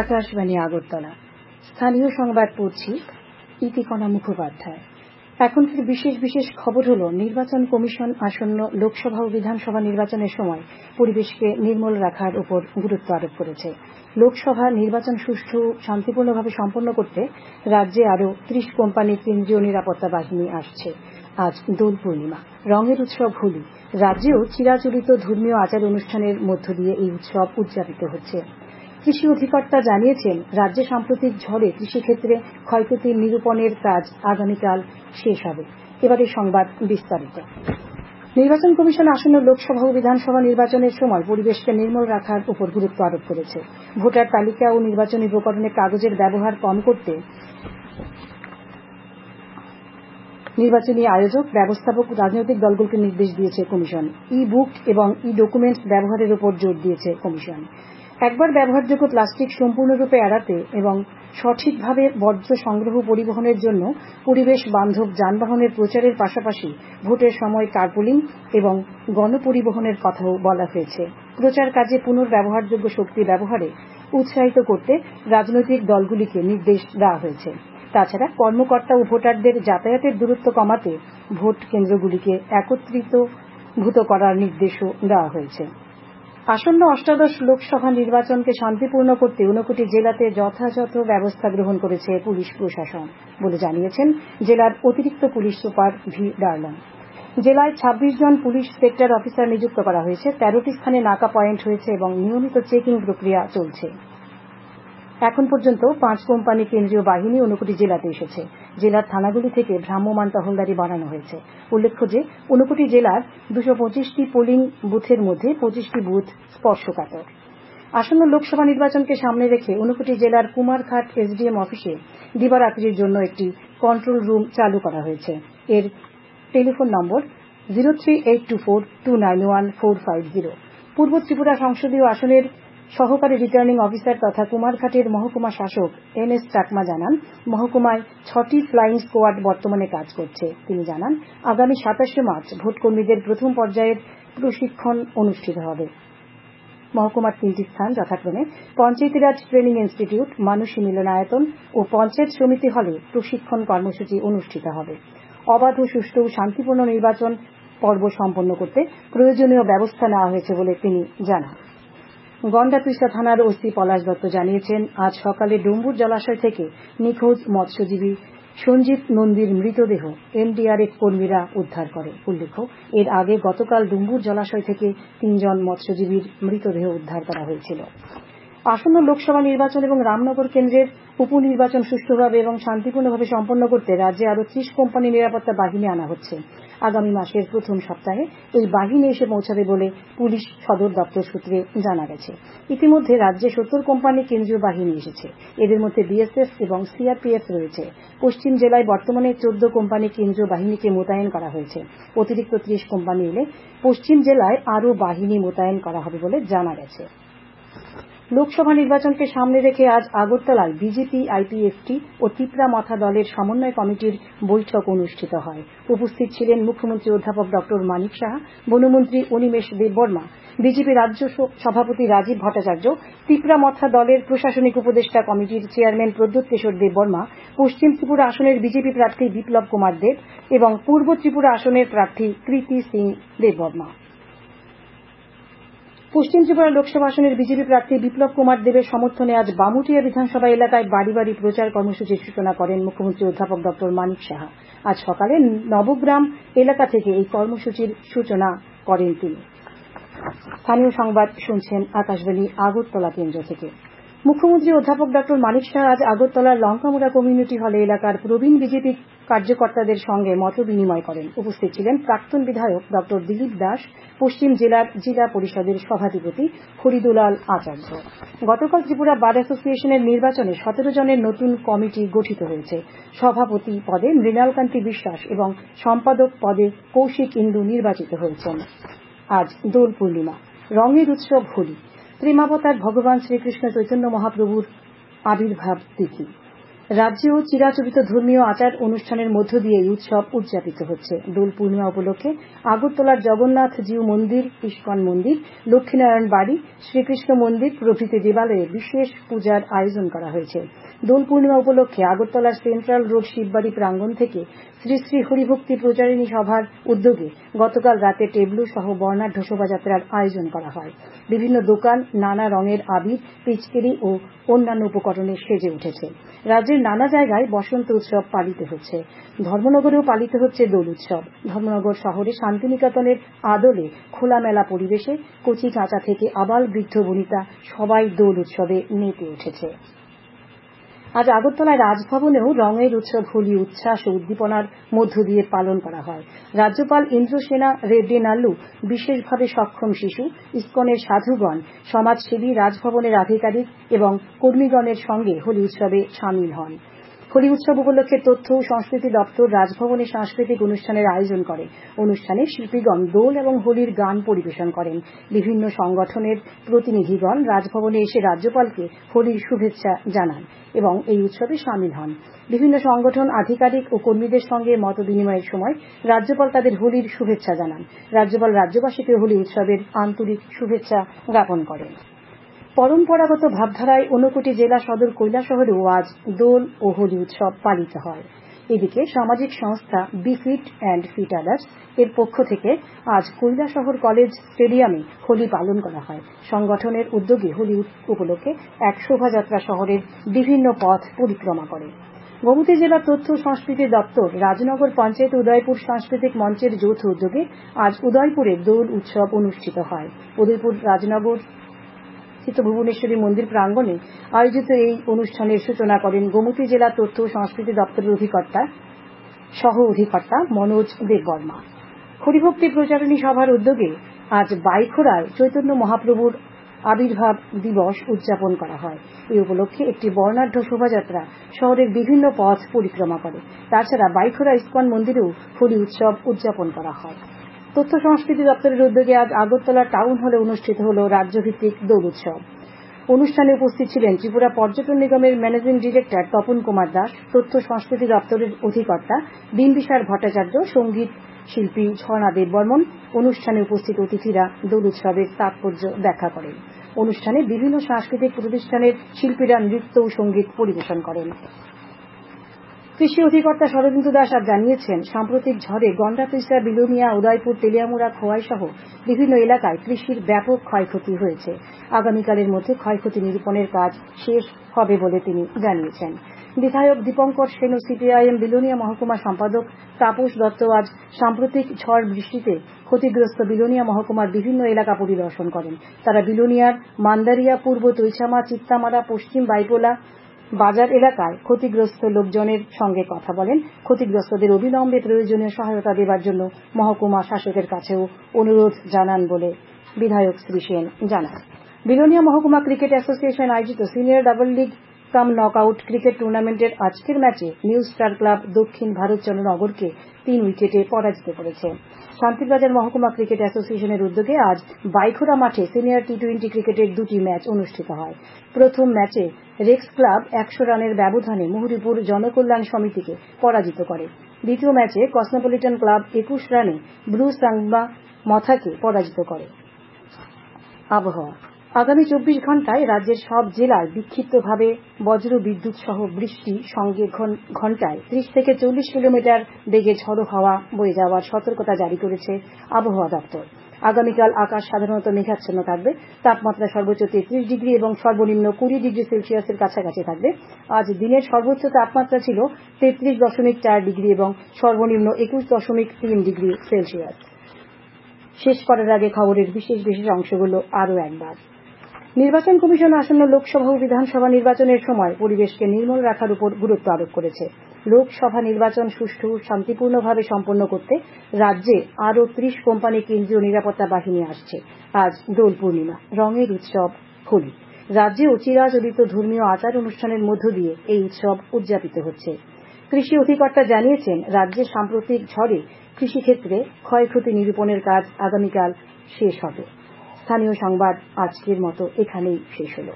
আকাশবাণী আগরতলা। স্থানীয় সংবাদ পড়ছি ইতিকণা মুখোপাধ্যায়। এখনকার বিশেষ বিশেষ খবর হল, নির্বাচন কমিশন আসন্ন লোকসভা ও বিধানসভা নির্বাচনের সময় পরিবেশকে নির্মল রাখার উপর গুরুত্ব আরোপ করেছে। লোকসভা নির্বাচন সুষ্ঠু ও শান্তিপূর্ণভাবে সম্পন্ন করতে রাজ্যে আরও ৩০ কোম্পানির কেন্দ্রীয় নিরাপত্তা বাহিনী আসছে। আজ দোল পূর্ণিমা, রঙের উৎসব হোলি। রাজ্যেও চিরাচরিত ধর্মীয় আচার অনুষ্ঠানের মধ্য দিয়ে এই উৎসব উদযাপিত হচ্ছে। কৃষি অধিকর্তা জানিয়েছেন, রাজ্যে সাম্প্রতিক ঝড়ে কৃষিক্ষেত্রে ক্ষয়ক্ষতি নিরূপণের কাজ আগামীকাল শেষ হবে। এবারে সংবাদ বিস্তারিত। নির্বাচন কমিশন আসন্ন লোকসভা ও বিধানসভা নির্বাচনের সময় পরিবেশকে নির্মল রাখার উপর গুরুত্ব আরোপ করেছে। ভোটার তালিকা ও নির্বাচনী উপকরণে কাগজের ব্যবহার কম করতে নির্বাচনী আয়োজক, ব্যবস্থাপক ও রাজনৈতিক দলগুলোকে নির্দেশ দিয়েছে কমিশন। ই বুক এবং ই ডকুমেন্টস ব্যবহারের উপর জোর দিয়েছে কমিশন। একবার ব্যবহারযোগ্য প্লাস্টিক সম্পূর্ণরূপে এড়াতে এবং সঠিকভাবে বর্জ্য সংগ্রহ পরিবহনের জন্য পরিবেশ বান্ধব যানবাহনের প্রচারের পাশাপাশি ভোটের সময় কার্পুলিং এবং গণপরিবহনের কথাও বলা হয়েছে। প্রচার কাজে পুনর্ব্যবহারযোগ্য শক্তি ব্যবহারে উৎসাহিত করতে রাজনৈতিক দলগুলিকে নির্দেশ দেওয়া হয়েছে। তাছাড়া কর্মকর্তা ও ভোটারদের যাতায়াতের দূরত্ব কমাতে ভোট কেন্দ্রগুলিকে একত্রিতভূত করার নির্দেশও দেওয়া হয়েছে। আসন্ন অষ্টাদশ লোকসভা নির্বাচনকে শান্তিপূর্ণ করতে 59টি জেলাতে যথাযথ ব্যবস্থা গ্রহণ করেছে পুলিশ প্রশাসন বলে জানিয়েছেন জেলার অতিরিক্ত পুলিশ সুপার ভি ডার্লন। জেলায় 26 জন পুলিশ সেক্টর অফিসার নিযুক্ত করা হয়েছে। 13টি স্থানে নাকা পয়েন্ট হয়েছে এবং নিয়মিত চেকিং প্রক্রিয়া চলছে। এখন পর্যন্ত 5 কোম্পানি কেন্দ্রীয় বাহিনী 59টি জেলাতে এসেছে। জেলার থানাগুলি থেকে ভ্রাম্যমাণ টহলদারি বাড়ানো হয়েছে। উল্লেখ্য যে 59টি জেলার 225টি পোলিং বুথের মধ্যে 25টি বুথ স্পর্শকাতর। আসন্ন লোকসভা নির্বাচনকে সামনে রেখে 59টি জেলার কুমারঘাট এসডিএম অফিসে দিবারাত্রির জন্য একটি কন্ট্রোল রুম চালু করা হয়েছে। এর টেলিফোন নম্বর 03824291,450। পূর্ব ত্রিপুরা সংসদীয় আসনের সহকারী রিটার্নিং অফিসার তথা কুমারঘাটের মহকুমা শাসক NS চাকমা জানান, মহকুমায় 6টি ফ্লাইং স্কোয়াড বর্তমানে কাজ করছে। তিনি জানান, আগামী 27শে মার্চ ভোটকর্মীদের প্রথম পর্যায়ের প্রশিক্ষণ অনুষ্ঠিত হবে। মহকুমার 3টি স্থান যথাক্রমে পঞ্চায়েতি রাজ ট্রেনিং ইনস্টিটিউট, মানুষী মিলনায়তন ও পঞ্চায়েত সমিতি হলে প্রশিক্ষণ কর্মসূচি অনুষ্ঠিত হবে। অবাধ, সুষ্ঠু ও শান্তিপূর্ণ নির্বাচন পর্ব সম্পন্ন করতে প্রয়োজনীয় ব্যবস্থা নেওয়া হয়েছে বলে তিনি জানান। গন্ডাতিস্তা থানার ওসি পলাশ দত্ত জানিয়েছেন, আজ সকালে ডুম্বুর জলাশয় থেকে নিখোঁজ মৎস্যজীবী সঞ্জিত নন্দীর মৃতদেহ NDRF কর্মীরা উদ্ধার করে। উল্লেখ্য, এর আগে গতকাল ডুম্বুর জলাশয় থেকে 3 জন মৎস্যজীবীর মৃতদেহ উদ্ধার করা হয়েছিল। আসন্ন লোকসভা নির্বাচন এবং রামনগর কেন্দ্রের উপনির্বাচন সুষ্ঠুভাবে এবং শান্তিপূর্ণভাবে সম্পন্ন করতে রাজ্যে আরও 30 কোম্পানি নিরাপত্তা বাহিনী আনা হচ্ছে। আগামী মাসের প্রথম সপ্তাহে এই বাহিনী এসে পৌঁছাবে বলে পুলিশ সদর দপ্তর সূত্রে জানা গেছে। ইতিমধ্যে রাজ্যে 70 কোম্পানি কেন্দ্রীয় বাহিনী এসেছে। এদের মধ্যে BSF এবং CRPF রয়েছে। পশ্চিম জেলায় বর্তমানে 14 কোম্পানি কেন্দ্রীয় বাহিনীকে মোতায়েন করা হয়েছে। অতিরিক্ত 30 কোম্পানি এলে পশ্চিম জেলায় আরও বাহিনী মোতায়েন করা হবে বলে জানা গেছে। লোকসভা নির্বাচনকে সামনে রেখে আজ আগরতলায় বিজেপি, IPFT ও তিপ্রা মাথা দলের সমন্বয় কমিটির বৈঠক অনুষ্ঠিত হয়। উপস্থিত ছিলেন মুখ্যমন্ত্রী অধ্যাপক ডক্টর মানিক সাহা, বনমন্ত্রী অনিমেষ দেববর্মা, বিজেপি রাজ্য সভাপতি রাজীব ভট্টাচার্য, তিপ্রা মাথা দলের প্রশাসনিক উপদেষ্টা কমিটির চেয়ারম্যান প্রদ্যোৎ কিশোর দেববর্মা, পশ্চিম ত্রিপুরা আসনের বিজেপি প্রার্থী বিপ্লব কুমার দেব এবং পূর্ব ত্রিপুরা আসনের প্রার্থী কৃতি সিং দেববর্মা। পশ্চিম ত্রিপুরা লোকসভা আসনের বিজেপি প্রার্থী বিপ্লব কুমার দেবের সমর্থনে আজ বামুটিয়া বিধানসভা এলাকায় বাড়ি বাড়ি প্রচার কর্মসূচির সূচনা করেন মুখ্যমন্ত্রী অধ্যাপক ডক্টর মানিক সাহা। আজ সকালে নবগ্রাম এলাকা থেকে এই কর্মসূচির সূচনা করেন তিনি। স্থানীয় সংবাদ শুনছেন আকাশবাণী আগরতলা কেন্দ্র থেকে। মুখ্যমন্ত্রী অধ্যাপক ডক্টর মানিক সাহা আজ আগরতলার লঙ্কামুড়া কমিউনিটি হলে এলাকার প্রবীণ বিজেপি কার্যকর্তাদের সঙ্গে মত বিনিময় করেন। উপস্থিত ছিলেন প্রাক্তন বিধায়ক ডক্টর দিলীপ দাস, পশ্চিম জেলার জিলা পরিষদের সভাধিপতি হরিদুলাল আচার্য। গতকাল ত্রিপুরা বার অ্যাসোসিয়েশনের নির্বাচনে 17 জনের নতুন কমিটি গঠিত হয়েছে। সভাপতি পদে মৃণালকান্তি বিশ্বাস এবং সম্পাদক পদে কৌশিক ইন্দু নির্বাচিত হয়েছেন। আজ দোল পূর্ণিমা, রঙের উৎসব হোলি। প্রেমাবতার ভগবান শ্রীকৃষ্ণ চৈতন্য মহাপ্রভুর আবির্ভাব তিথি। রাজ্যেও চিরাচরিত ধর্মীয় আচার অনুষ্ঠানের মধ্য দিয়ে এই উৎসব উদযাপিত হচ্ছে। দোল পূর্ণিমা উপলক্ষে আগরতলার জগন্নাথ জিউ মন্দির, ইস্কন মন্দির, লক্ষ্মীনারায়ণ বাড়ি, শ্রীকৃষ্ণ মন্দির প্রভৃতি দেবালয়ে বিশেষ পূজার আয়োজন করা হয়েছে। দোল পূর্ণিমা উপলক্ষে আগরতলার সেন্ট্রাল রোড শিববাড়ি প্রাঙ্গণ থেকে শ্রী শ্রী হরিভক্তি প্রচারিণী সভার উদ্যোগে গতকাল রাতে টেবলু সহ বর্ণাঢ্য শোভাযাত্রার আয়োজন করা হয়। বিভিন্ন দোকান নানা রঙের আবির, পিচকারি ও অন্যান্য উপকরণে সেজে উঠেছে। রাজ্যের নানা জায়গায় বসন্ত উৎসব পালিত হচ্ছে। ধর্মনগরেও পালিত হচ্ছে দোল উৎসব। ধর্মনগর শহরে শান্তিনিকেতনের আদলে খোলামেলা পরিবেশে কচি কাঁচা থেকে আবাল বৃদ্ধ বনিতা সবাই দোল উৎসবে মেতে উঠেছে। আজ আগরতলায় রাজভবনেও রঙের উৎসব হোলি উচ্ছ্বাস ও উদ্দীপনার মধ্য দিয়ে পালন করা হয়। রাজ্যপাল ইন্দ্রসেনা রেড্ডি নাল্লু, বিশেষভাবে সক্ষম শিশু, ইস্কনের সাধুগণ, সমাজসেবী, রাজভবনের আধিকারিক এবং কর্মীগণের সঙ্গে হোলি উৎসবে সামিল হন। হোলি উৎসব উপলক্ষে তথ্য ও সংস্কৃতি দপ্তর রাজভবনে সাংস্কৃতিক অনুষ্ঠানের আয়োজন করে। অনুষ্ঠানে শিল্পীগণ দোল এবং হোলির গান পরিবেশন করেন। বিভিন্ন সংগঠনের প্রতিনিধিগণ রাজভবনে এসে রাজ্যপালকে হোলির শুভেচ্ছা জানান এবং এই উৎসবে সামিল হন। বিভিন্ন সংগঠন, আধিকারিক ও কর্মীদের সঙ্গে মত বিনিময়ের সময় রাজ্যপাল তাদের হোলির শুভেচ্ছা জানান। রাজ্যপাল রাজ্যবাসীকে হোলি উৎসবের আন্তরিক শুভেচ্ছা জ্ঞাপন করেন। পরম্পরাগত ভাবধারায় ঊনকোটি জেলা সদর কৈলাসহরেও আজ দোল ও হোলি উৎসব পালিত হয়। এদিকে সামাজিক সংস্থা Be Fit and Fit Others এর পক্ষ থেকে আজ কৈলাসহর কলেজ স্টেডিয়ামে হোলি পালন করা হয়। সংগঠনের উদ্যোগে হোলি উপলক্ষে এক শোভাযাত্রা শহরের বিভিন্ন পথ পরিক্রমা করে। গোমতী জেলা তথ্য ও সংস্কৃতি দপ্তর, রাজনগর পঞ্চায়েত, উদয়পুর সাংস্কৃতিক মঞ্চের যৌথ উদ্যোগে আজ উদয়পুরে দোল উৎসব অনুষ্ঠিত হয়। উদয়পুর রাজনগর ভুবনেশ্বরী মন্দির প্রাঙ্গণে আয়োজিত এই অনুষ্ঠানের সূচনা করেন গোমতী জেলা তথ্য ও সংস্কৃতি দপ্তরের সহ অধিকর্তা মনোজ দেববর্মা। হরিভক্তি প্রচারিণী সভার উদ্যোগে আজ বাইখোড়ায় চৈতন্য মহাপ্রভুর আবির্ভাব দিবস উদযাপন করা হয়। এই উপলক্ষে একটি বর্ণাঢ্য শোভাযাত্রা শহরের বিভিন্ন পথ পরিক্রমা করে। তাছাড়া বাইখোড়া ইস্কন মন্দিরেও হোলি উৎসব উদযাপন করা হয়। তথ্য সংস্কৃতি দপ্তরের উদ্যোগে আজ আগরতলা টাউন হলে অনুষ্ঠিত হল রাজ্যভিত্তিক দোল উৎসব। অনুষ্ঠানে উপস্থিত ছিলেন ত্রিপুরা পর্যটন নিগমের ম্যানেজিং ডিরেক্টর তপন কুমার দাস, তথ্য সংস্কৃতি দপ্তরের অধিকর্তা বিম্বিসার ভট্টাচার্য, সঙ্গীত শিল্পী ঝর্ণা দেববর্মন। অনুষ্ঠানে উপস্থিত অতিথিরা দোল উৎসবের তাৎপর্য ব্যাখ্যা করেন। অনুষ্ঠানে বিভিন্ন সাংস্কৃতিক প্রতিষ্ঠানের শিল্পীরা নৃত্য ও সঙ্গীত পরিবেশন করেন। কৃষি অধিকর্তা শরদিন্দু দাস আজ জানিয়েছেন, সাম্প্রতিক ঝড়ে গন্ডাতিস্তা, বিলোনিয়া, উদয়পুর, তেলিয়ামুড়া, খোয়াই সহ বিভিন্ন এলাকায় কৃষির ব্যাপক ক্ষয়ক্ষতি হয়েছে। আগামীকালের মধ্যে ক্ষয়ক্ষতি নিরূপণের কাজ শেষ হবে বলে তিনি জানিয়েছেন। বিধায়ক দীপঙ্কর সেন ও সিপিআইএম বিলোনিয়া মহকুমা সম্পাদক তাপস দত্ত আজ সাম্প্রতিক ঝড় বৃষ্টিতে ক্ষতিগ্রস্ত বিলোনিয়া মহকুমার বিভিন্ন এলাকা পরিদর্শন করেন। তারা বিলোনিয়ার মান্দারিয়া, পূর্ব তৈছামা, চিত্তামারা, পশ্চিম বাইপোলা বাজার এলাকায় ক্ষতিগ্রস্ত লোকজনের সঙ্গে কথা বলেন। ক্ষতিগ্রস্তদের অবিলম্বে প্রয়োজনীয় সহায়তা দেবার জন্য মহকুমা শাসকের কাছেও অনুরোধ জানান বলে বিধায়ক শ্রী সেন জানান। বিলোনিয়া মহকুমা ক্রিকেট অ্যাসোসিয়েশন আয়োজিত সিনিয়র ডাবল লিগ কাম নকআউট ক্রিকেট টুর্নামেন্টের আজকের ম্যাচে নিউ স্টার ক্লাব দক্ষিণ ভারতচন্দ্রনগরকে 3 উইকেটে পরাজিত করেছে। শান্তিরবাজার মহকুমা ক্রিকেট অ্যাসোসিয়েশনের উদ্যোগে আজ বাইখোড়া মাঠে সিনিয়র টি-20 ক্রিকেটের 2টি ম্যাচ অনুষ্ঠিত হয়। প্রথম ম্যাচে রেক্স ক্লাব 100 রানের ব্যবধানে মুহুরীপুর জনকল্যাণ সমিতিকে পরাজিত করে। দ্বিতীয় ম্যাচে কসমোপলিটন ক্লাব 21 রানে ব্লু সাংবা মথাকে পরাজিত করে। আবহাওয়া, আগামী 24 ঘণ্টায় রাজ্যের সব জেলায় বিক্ষিপ্তভাবে বজ্র বিদ্যুৎ সহ বৃষ্টি, সঙ্গে ঘণ্টায় 30 থেকে 40 কিলোমিটার বেগে ঝোড়ো হাওয়া বয়ে যাওয়ার সতর্কতা জারি করেছে আবহাওয়া দপ্তর। আগামীকাল আকাশ সাধারণত মেঘাচ্ছন্ন থাকবে। তাপমাত্রা সর্বোচ্চ 33 ডিগ্রি এবং সর্বনিম্ন 20 ডিগ্রি সেলসিয়াসের কাছাকাছি থাকবে। আজ দিনের সর্বোচ্চ তাপমাত্রা ছিল 33.4 ডিগ্রি এবং সর্বনিম্ন 21.3 ডিগ্রি সেলসিয়াস। শেষ করার আগে খবরের বিশেষ অংশগুলো আরও একবার। নির্বাচন কমিশন আসন্ন লোকসভা ও বিধানসভা নির্বাচনের সময় পরিবেশকে নির্মল রাখার উপর গুরুত্ব আরোপ করেছে। লোকসভা নির্বাচন সুষ্ঠু শান্তিপূর্ণভাবে সম্পন্ন করতে রাজ্যে আরও 30 কোম্পানি কেন্দ্রীয় নিরাপত্তা বাহিনী আসছে। আজ দোল পূর্ণিমা, রঙের উৎসব হোলি। রাজ্যেও চিরাচরিত ধর্মীয় আচার অনুষ্ঠানের মধ্য দিয়ে এই উৎসব উদযাপিত হচ্ছে। কৃষি অধিকর্তা জানিয়েছেন, রাজ্যের সাম্প্রতিক ঝড়ে কৃষিক্ষেত্রে ক্ষয়ক্ষতি নিরূপণের কাজ আগামীকাল শেষ হবে। স্থানীয় সংবাদ আজকের মতো এখানেই শেষ হলো।